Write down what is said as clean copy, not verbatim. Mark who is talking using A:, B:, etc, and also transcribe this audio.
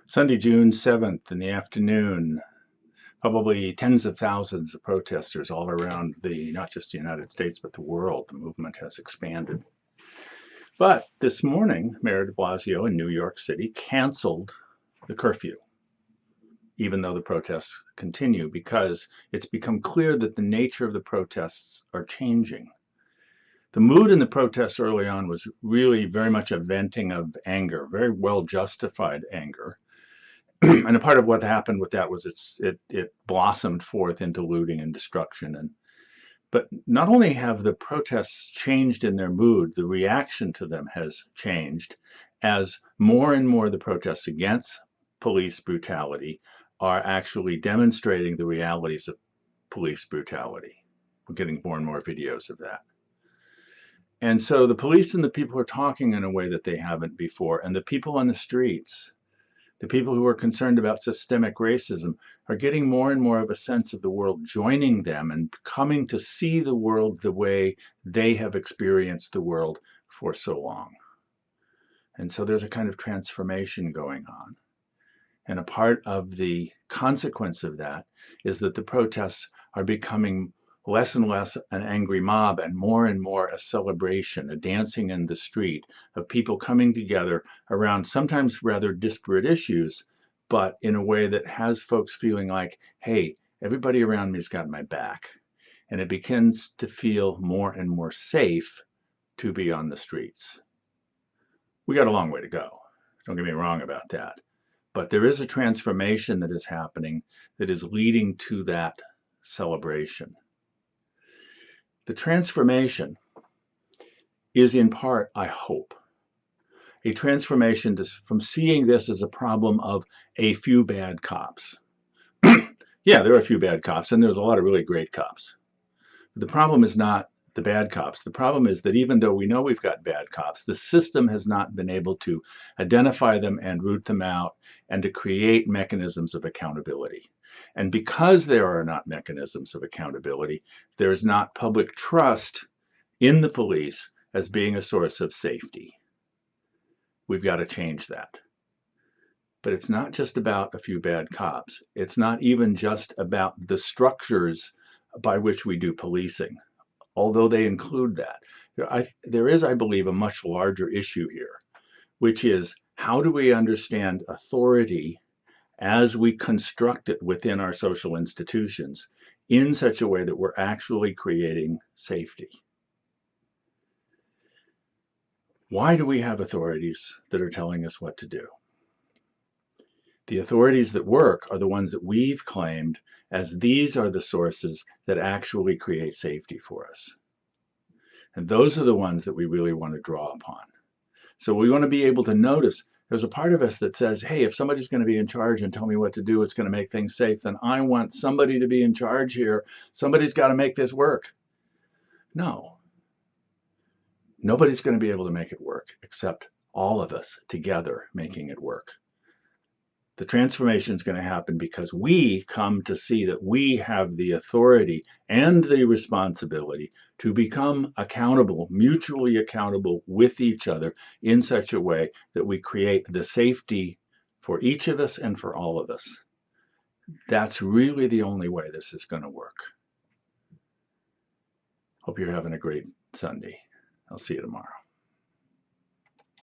A: Sunday, June 7th in the afternoon, probably tens of thousands of protesters all around not just the United States, but the world. The movement has expanded. But this morning, Mayor de Blasio in New York City canceled the curfew, even though the protests continue, because it's become clear that the nature of the protests are changing. The mood in the protests early on was really very much a venting of anger, very well justified anger. And a part of what happened with that was it blossomed forth into looting and destruction. But not only have the protests changed in their mood, the reaction to them has changed as more and more the protests against police brutality are actually demonstrating the realities of police brutality. We're getting more and more videos of that. And so the police and the people are talking in a way that they haven't before, and the people on the streets, the people who are concerned about systemic racism, are getting more and more of a sense of the world joining them and coming to see the world the way they have experienced the world for so long. And so there's a kind of transformation going on. And a part of the consequence of that is that the protests are becoming less and less an angry mob and more a celebration, a dancing in the street of people coming together around sometimes rather disparate issues, but in a way that has folks feeling like, hey, everybody around me has got my back. And it begins to feel more and more safe to be on the streets. We got a long way to go. Don't get me wrong about that. But there is a transformation that is happening that is leading to that celebration. The transformation is in part, I hope, a transformation from seeing this as a problem of a few bad cops. Yeah, there are a few bad cops, and there's a lot of really great cops. The problem is not the bad cops. The problem is that even though we know we've got bad cops, the system has not been able to identify them and root them out and to create mechanisms of accountability. And because there are not mechanisms of accountability, there is not public trust in the police as being a source of safety. We've got to change that. But it's not just about a few bad cops. It's not even just about the structures by which we do policing, although they include that. There is, I believe, a much larger issue here, which is how do we understand authority as we construct it within our social institutions in such a way that we're actually creating safety? Why do we have authorities that are telling us what to do? The authorities that work are the ones that we've claimed as these are the sources that actually create safety for us. And those are the ones that we really want to draw upon. So we want to be able to notice there's a part of us that says, hey, if somebody's going to be in charge and tell me what to do, it's going to make things safe, then I want somebody to be in charge here. Somebody's got to make this work. No. Nobody's going to be able to make it work except all of us together making it work. The transformation is going to happen because we come to see that we have the authority and the responsibility to become accountable, mutually accountable with each other in such a way that we create the safety for each of us and for all of us. That's really the only way this is going to work. Hope you're having a great Sunday. I'll see you tomorrow.